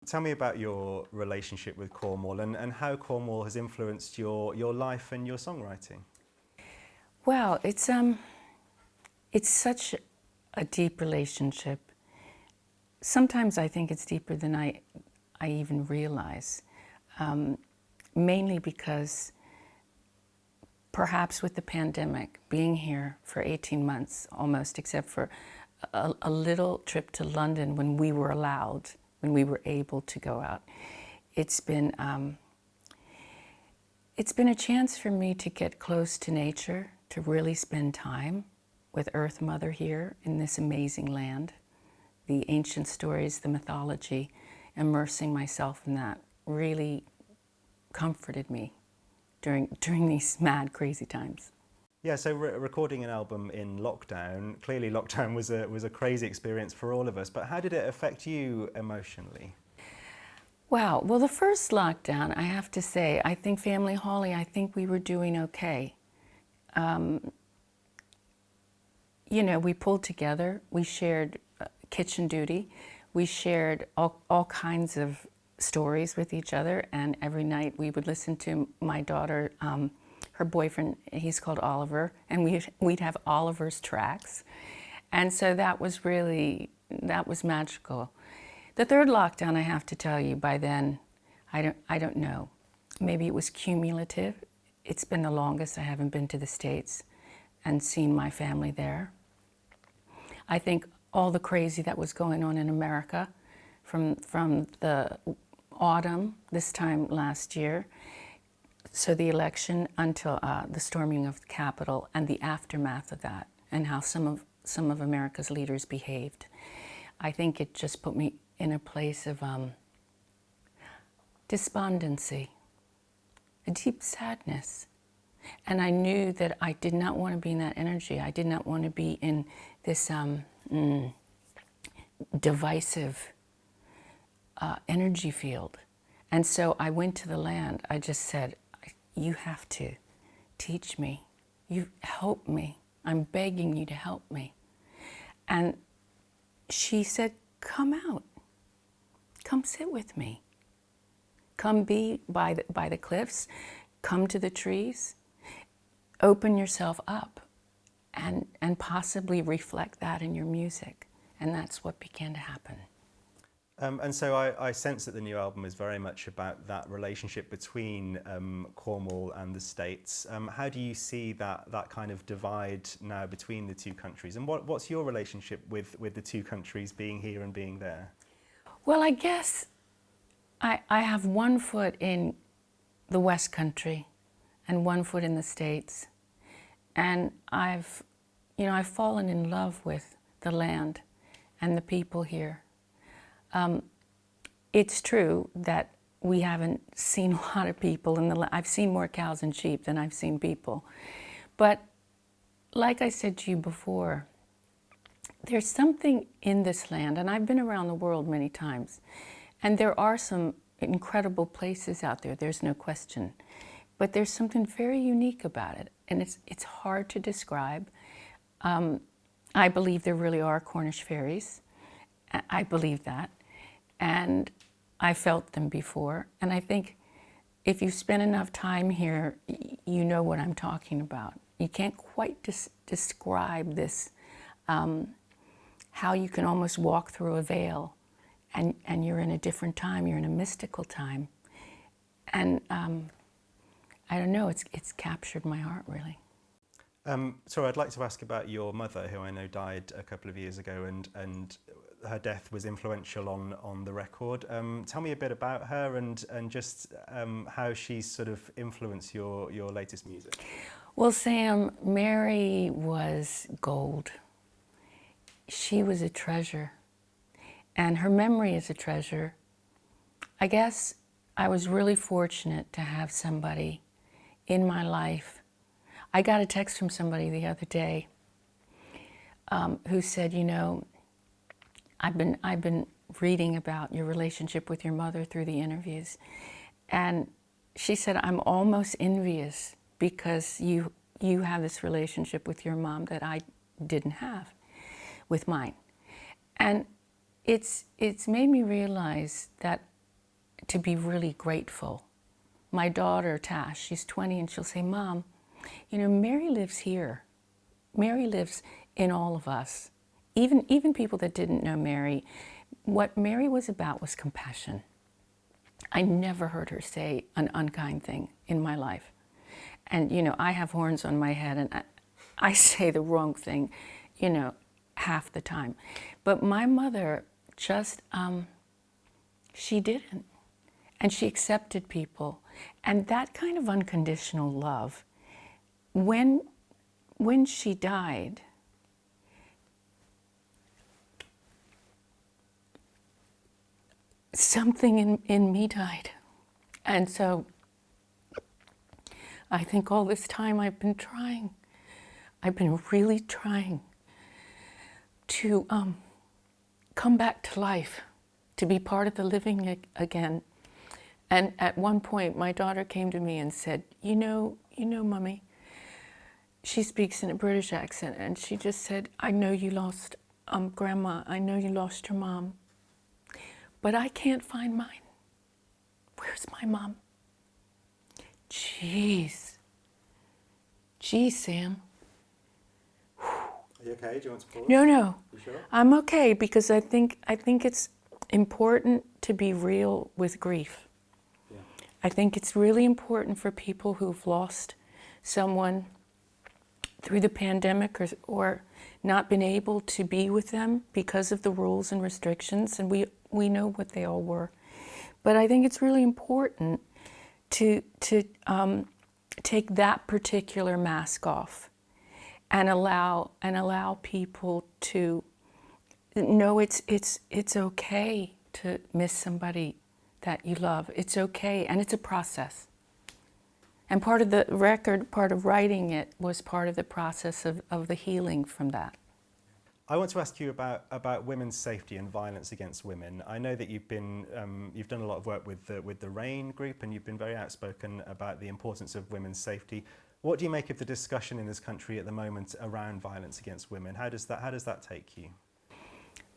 tell me about your relationship with Cornwall and how Cornwall has influenced your life and your songwriting. Well, it's such a deep relationship. Sometimes I think it's deeper than I even realize, mainly because perhaps with the pandemic, being here for 18 months almost, except for a little trip to London when we were allowed, when we were able to go out, it's been a chance for me to get close to nature, to really spend time with Earth Mother here in this amazing land. The ancient stories, the mythology, immersing myself in that really comforted me during these mad, crazy times. Yeah, so recording an album in lockdown, clearly lockdown was a crazy experience for all of us, but how did it affect you emotionally? Wow, well, the first lockdown, I have to say, I think Family Holly, I think we were doing okay. You know, we pulled together, we shared kitchen duty, we shared all kinds of stories with each other, and every night we would listen to my daughter, her boyfriend, he's called Oliver, and we'd have Oliver's tracks. And so that was magical. The third lockdown, I have to tell you, by then, I don't know. Maybe it was cumulative. It's been the longest I haven't been to the States and seen my family there. I think all the crazy that was going on in America from the autumn, this time last year, so the election until the storming of the Capitol and the aftermath of that, and how some of America's leaders behaved. I think it just put me in a place of despondency, a deep sadness. And I knew that I did not want to be in that energy. I did not want to be in this divisive energy field. And so I went to the land. I just said, you have to teach me. You help me. I'm begging you to help me. And she said, come out. Come sit with me. Come be by the cliffs. Come to the trees. Open yourself up and possibly reflect that in your music. And that's what began to happen. And so I sense that the new album is very much about that relationship between Cornwall and the States. How do you see that kind of divide now between the two countries? And what's your relationship with the two countries being here and being there? Well, I guess I have one foot in the West Country and one foot in the States. And I've fallen in love with the land and the people here. It's true that we haven't seen a lot of people I've seen more cows and sheep than I've seen people. But like I said to you before, there's something in this land, and I've been around the world many times, and there are some incredible places out there, there's no question. But there's something very unique about it, and it's hard to describe. I believe there really are Cornish fairies. I believe that. And I felt them before. And I think if you spend enough time here, you know what I'm talking about. You can't quite describe this, how you can almost walk through a veil and you're in a different time, you're in a mystical time. And I don't know, it's captured my heart, really. So I'd like to ask about your mother, who I know died a couple of years ago, and her death was influential on the record. Tell me a bit about her and just how she's sort of influenced your latest music. Well, Sam, Mary was gold. She was a treasure, and her memory is a treasure. I guess I was really fortunate to have somebody in my life. I got a text from somebody the other day who said, you know, I've been reading about your relationship with your mother through the interviews, and she said, I'm almost envious because you have this relationship with your mom that I didn't have with mine. And it's made me realize that to be really grateful. My daughter, Tash, she's 20, and she'll say, Mom, you know, Mary lives here. Mary lives in all of us. Even people that didn't know Mary, what Mary was about was compassion. I never heard her say an unkind thing in my life. And, you know, I have horns on my head, and I say the wrong thing, you know, half the time. But my mother just, she didn't. And she accepted people. And that kind of unconditional love, when she died, something in me died. And so I think all this time I've been really trying to come back to life, to be part of the living again. And at one point, my daughter came to me and said, you know, Mummy, she speaks in a British accent, and she just said, I know you lost Grandma, I know you lost your mom, but I can't find mine. Where's my mom? Jeez, Sam. Are you okay? Do you want to pause? No. You sure? I'm okay, because I think it's important to be real with grief. Yeah. I think it's really important for people who've lost someone through the pandemic or not been able to be with them because of the rules and restrictions, and we know what they all were. But I think it's really important to take that particular mask off and allow people to know it's okay to miss somebody that you love. It's okay, and it's a process. And part of the record, part of writing it, was part of the process of the healing from that. I want to ask you about women's safety and violence against women. I know that you've done a lot of work with the RAIN group, and you've been very outspoken about the importance of women's safety. What do you make of the discussion in this country at the moment around violence against women? How does that take you?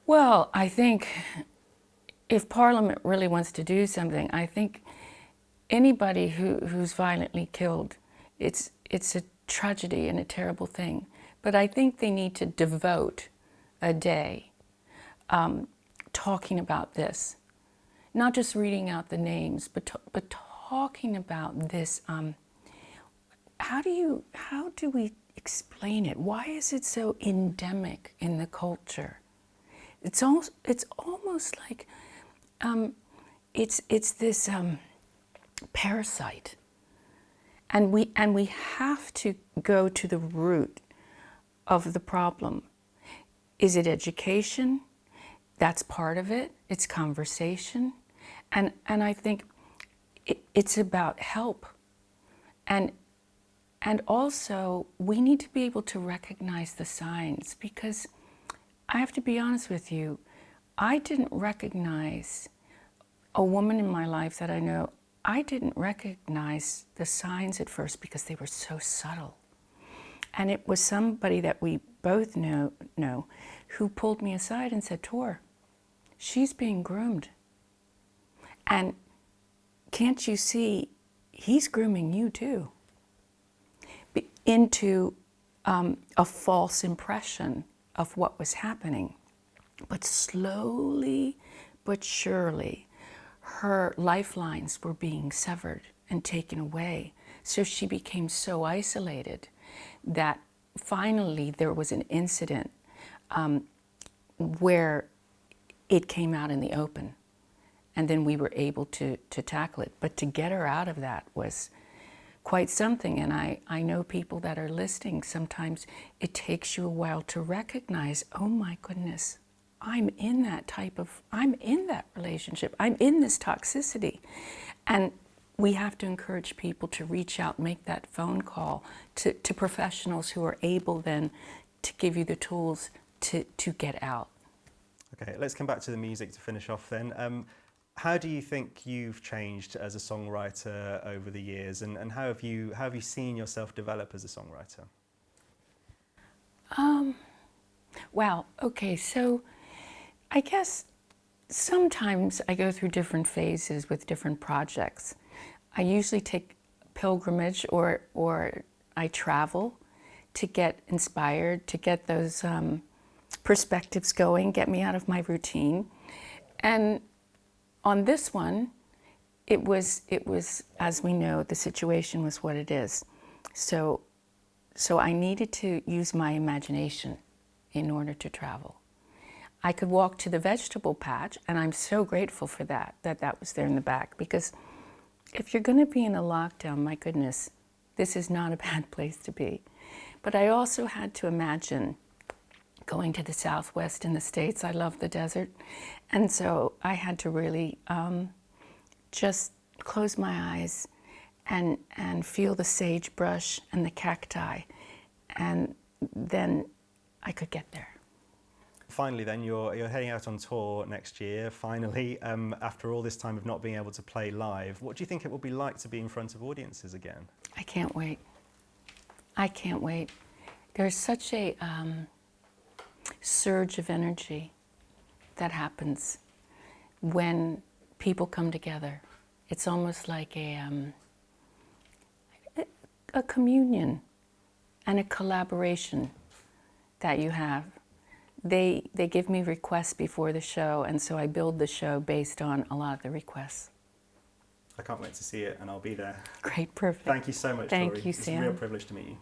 Well, I think if Parliament really wants to do something, I think anybody who's violently killed, it's a tragedy and a terrible thing. But I think they need to devote a day talking about this, not just reading out the names, but talking about this. How do we explain it? Why is it so endemic in the culture? It's almost like it's this parasite, and we have to go to the root of the problem. Is it education? That's part of it. It's conversation, and I think it's about help, and also we need to be able to recognize the signs, because I have to be honest with you, I didn't recognize a woman in my life that I know. I didn't recognize the signs at first because they were so subtle. And it was somebody that we both know who pulled me aside and said, Tor, she's being groomed. And can't you see, he's grooming you too, into a false impression of what was happening. But slowly but surely, her lifelines were being severed and taken away. So she became so isolated that finally there was an incident where it came out in the open. And then we were able to tackle it. But to get her out of that was quite something. And I know people that are listening, sometimes it takes you a while to recognize, oh my goodness, I'm in that relationship. I'm in this toxicity. And we have to encourage people to reach out, make that phone call to professionals who are able then to give you the tools to get out. Okay, let's come back to the music to finish off then. How do you think you've changed as a songwriter over the years, and how have you seen yourself develop as a songwriter? Wow, okay, so I guess Sometimes I go through different phases with different projects. I usually take pilgrimage or I travel to get inspired, to get those perspectives going, get me out of my routine. And on this one, it was, as we know, the situation was what it is. So I needed to use my imagination in order to travel. I could walk to the vegetable patch, and I'm so grateful for that was there in the back, because if you're going to be in a lockdown, my goodness, this is not a bad place to be. But I also had to imagine going to the Southwest in the States. I love the desert. And so I had to really just close my eyes and feel the sagebrush and the cacti. And then I could get there. Finally then, you're heading out on tour next year, finally, after all this time of not being able to play live. What do you think it will be like to be in front of audiences again? I can't wait. I can't wait. There's such a surge of energy that happens when people come together. It's almost like a communion and a collaboration that you have. They give me requests before the show, and so I build the show based on a lot of the requests. I can't wait to see it, and I'll be there. Great, perfect. Thank you so much, Thank Tori. you, It's Sam. a real privilege to meet you.